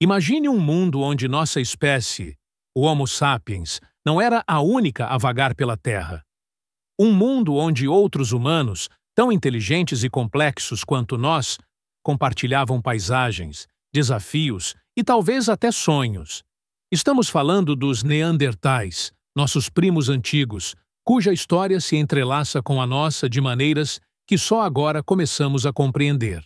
Imagine um mundo onde nossa espécie, o Homo sapiens, não era a única a vagar pela Terra. Um mundo onde outros humanos, tão inteligentes e complexos quanto nós, compartilhavam paisagens, desafios e talvez até sonhos. Estamos falando dos Neandertais, nossos primos antigos, cuja história se entrelaça com a nossa de maneiras que só agora começamos a compreender.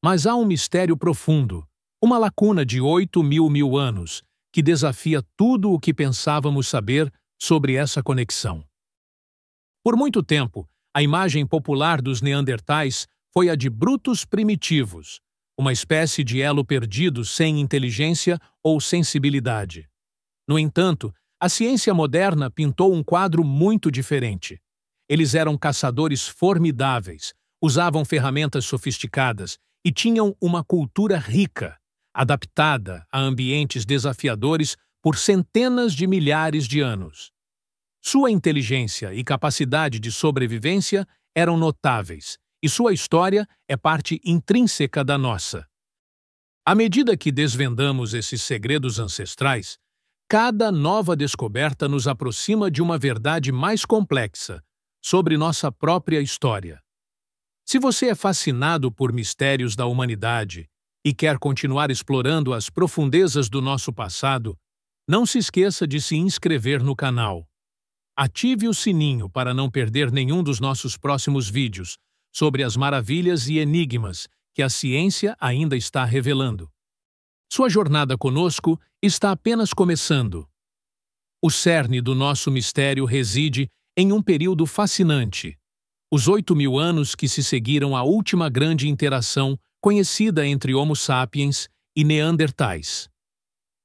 Mas há um mistério profundo, uma lacuna de 8.000 anos, que desafia tudo o que pensávamos saber sobre essa conexão. Por muito tempo, a imagem popular dos Neandertais foi a de brutos primitivos, uma espécie de elo perdido sem inteligência ou sensibilidade. No entanto, a ciência moderna pintou um quadro muito diferente. Eles eram caçadores formidáveis, usavam ferramentas sofisticadas e tinham uma cultura rica, adaptada a ambientes desafiadores por centenas de milhares de anos. Sua inteligência e capacidade de sobrevivência eram notáveis, e sua história é parte intrínseca da nossa. À medida que desvendamos esses segredos ancestrais, cada nova descoberta nos aproxima de uma verdade mais complexa sobre nossa própria história. Se você é fascinado por mistérios da humanidade e quer continuar explorando as profundezas do nosso passado, não se esqueça de se inscrever no canal. Ative o sininho para não perder nenhum dos nossos próximos vídeos sobre as maravilhas e enigmas que a ciência ainda está revelando. Sua jornada conosco está apenas começando. O cerne do nosso mistério reside em um período fascinante, os 8.000 anos que se seguiram à última grande interação conhecida entre Homo sapiens e Neandertais.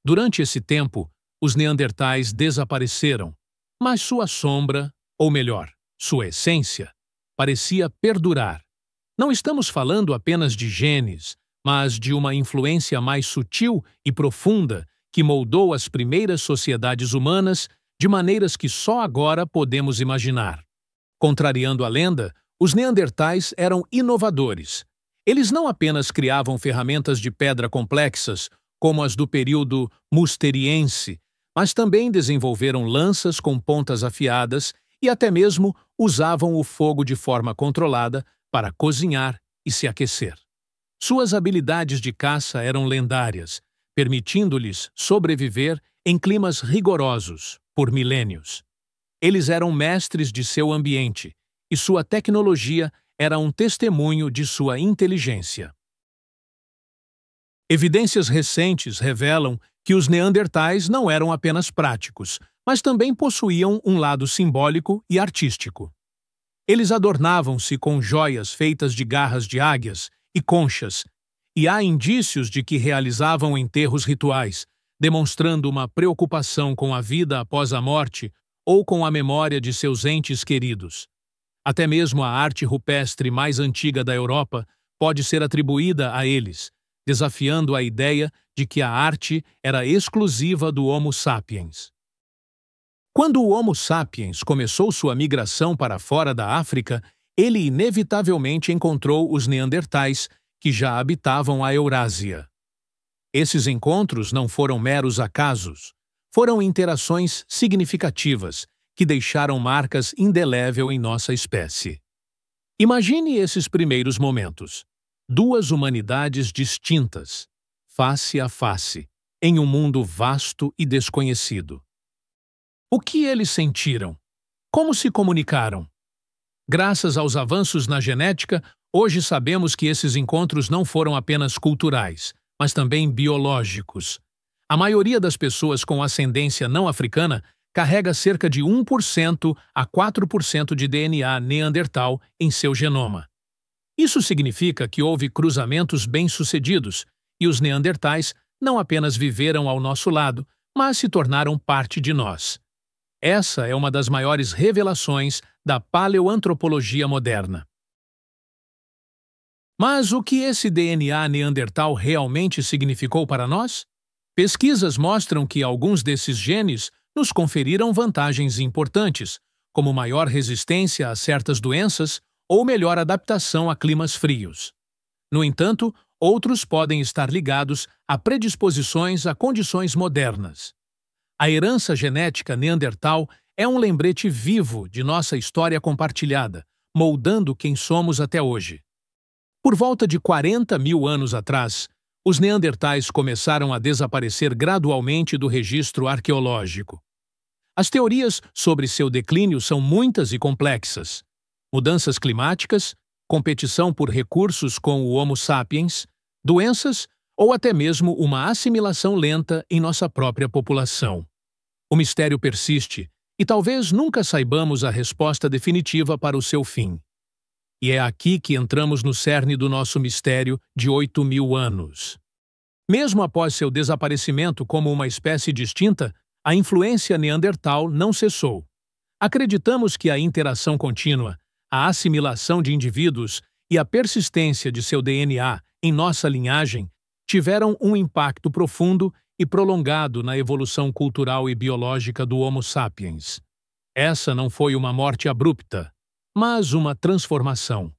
Durante esse tempo, os Neandertais desapareceram, mas sua sombra, ou melhor, sua essência, parecia perdurar. Não estamos falando apenas de genes, mas de uma influência mais sutil e profunda que moldou as primeiras sociedades humanas de maneiras que só agora podemos imaginar. Contrariando a lenda, os Neandertais eram inovadores. Eles não apenas criavam ferramentas de pedra complexas, como as do período Musteriense, mas também desenvolveram lanças com pontas afiadas e até mesmo usavam o fogo de forma controlada para cozinhar e se aquecer. Suas habilidades de caça eram lendárias, permitindo-lhes sobreviver em climas rigorosos por milênios. Eles eram mestres de seu ambiente, e sua tecnologia era um testemunho de sua inteligência. Evidências recentes revelam que os Neandertais não eram apenas práticos, mas também possuíam um lado simbólico e artístico. Eles adornavam-se com joias feitas de garras de águias e conchas, e há indícios de que realizavam enterros rituais, demonstrando uma preocupação com a vida após a morte ou com a memória de seus entes queridos. Até mesmo a arte rupestre mais antiga da Europa pode ser atribuída a eles, desafiando a ideia de que a arte era exclusiva do Homo sapiens. Quando o Homo sapiens começou sua migração para fora da África, ele inevitavelmente encontrou os Neandertais, que já habitavam a Eurásia. Esses encontros não foram meros acasos, foram interações significativas que deixaram marcas indeléveis em nossa espécie. Imagine esses primeiros momentos. Duas humanidades distintas, face a face, em um mundo vasto e desconhecido. O que eles sentiram? Como se comunicaram? Graças aos avanços na genética, hoje sabemos que esses encontros não foram apenas culturais, mas também biológicos. A maioria das pessoas com ascendência não africana carrega cerca de 1% a 4% de DNA neandertal em seu genoma. Isso significa que houve cruzamentos bem-sucedidos, e os neandertais não apenas viveram ao nosso lado, mas se tornaram parte de nós. Essa é uma das maiores revelações da paleoantropologia moderna. Mas o que esse DNA neandertal realmente significou para nós? Pesquisas mostram que alguns desses genes nos conferiram vantagens importantes, como maior resistência a certas doenças ou melhor adaptação a climas frios. No entanto, Outros podem estar ligados a predisposições a condições modernas. A herança genética neandertal é um lembrete vivo de nossa história compartilhada, moldando quem somos até hoje. Por volta de 40 mil anos atrás, os neandertais começaram a desaparecer gradualmente do registro arqueológico. As teorias sobre seu declínio são muitas e complexas. Mudanças climáticas, competição por recursos com o Homo sapiens, doenças ou até mesmo uma assimilação lenta em nossa própria população. O mistério persiste e talvez nunca saibamos a resposta definitiva para o seu fim. E é aqui que entramos no cerne do nosso mistério de 8 mil anos. Mesmo após seu desaparecimento como uma espécie distinta, a influência neandertal não cessou. Acreditamos que a interação contínua, a assimilação de indivíduos e a persistência de seu DNA em nossa linhagem tiveram um impacto profundo e prolongado na evolução cultural e biológica do Homo sapiens. Essa não foi uma morte abrupta, mas uma transformação.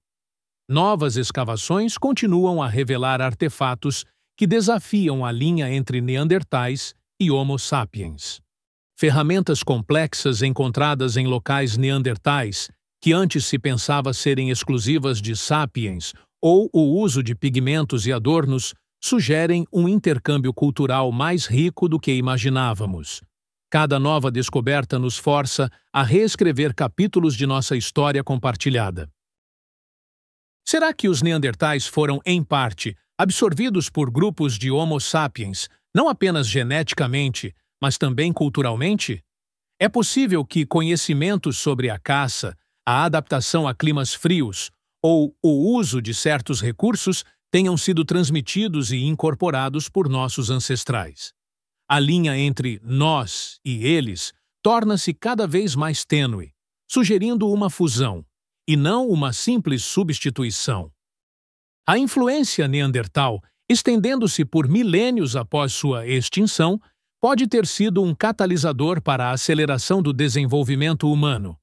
Novas escavações continuam a revelar artefatos que desafiam a linha entre neandertais e Homo sapiens. Ferramentas complexas encontradas em locais neandertais, que antes se pensava serem exclusivas de sapiens, ou o uso de pigmentos e adornos, sugerem um intercâmbio cultural mais rico do que imaginávamos. Cada nova descoberta nos força a reescrever capítulos de nossa história compartilhada. Será que os neandertais foram, em parte, absorvidos por grupos de Homo sapiens, não apenas geneticamente, mas também culturalmente? É possível que conhecimentos sobre a caça, a adaptação a climas frios ou o uso de certos recursos tenham sido transmitidos e incorporados por nossos ancestrais. A linha entre nós e eles torna-se cada vez mais tênue, sugerindo uma fusão, e não uma simples substituição. A influência neandertal, estendendo-se por milênios após sua extinção, pode ter sido um catalisador para a aceleração do desenvolvimento humano.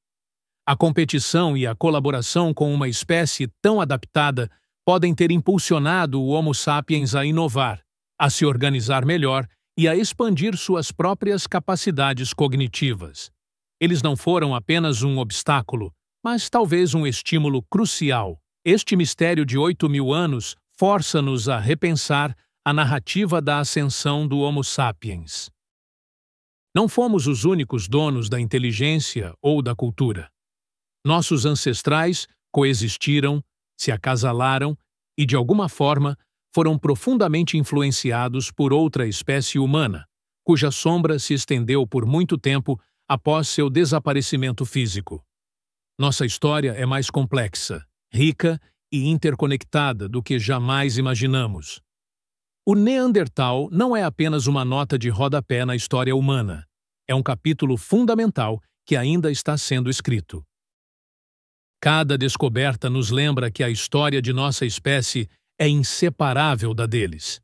A competição e a colaboração com uma espécie tão adaptada podem ter impulsionado o Homo sapiens a inovar, a se organizar melhor e a expandir suas próprias capacidades cognitivas. Eles não foram apenas um obstáculo, mas talvez um estímulo crucial. Este mistério de 8 mil anos força-nos a repensar a narrativa da ascensão do Homo sapiens. Não fomos os únicos donos da inteligência ou da cultura. Nossos ancestrais coexistiram, se acasalaram e, de alguma forma, foram profundamente influenciados por outra espécie humana, cuja sombra se estendeu por muito tempo após seu desaparecimento físico. Nossa história é mais complexa, rica e interconectada do que jamais imaginamos. O Neandertal não é apenas uma nota de rodapé na história humana. É um capítulo fundamental que ainda está sendo escrito. Cada descoberta nos lembra que a história de nossa espécie é inseparável da deles.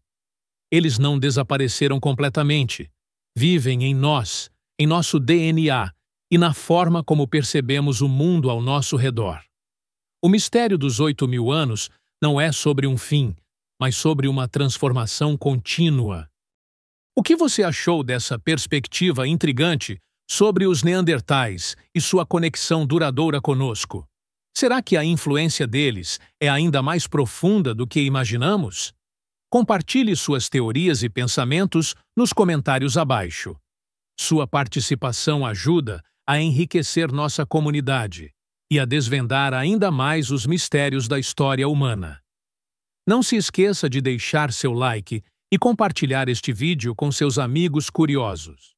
Eles não desapareceram completamente. Vivem em nós, em nosso DNA e na forma como percebemos o mundo ao nosso redor. O mistério dos 8 mil anos não é sobre um fim, mas sobre uma transformação contínua. O que você achou dessa perspectiva intrigante sobre os neandertais e sua conexão duradoura conosco? Será que a influência deles é ainda mais profunda do que imaginamos? Compartilhe suas teorias e pensamentos nos comentários abaixo. Sua participação ajuda a enriquecer nossa comunidade e a desvendar ainda mais os mistérios da história humana. Não se esqueça de deixar seu like e compartilhar este vídeo com seus amigos curiosos.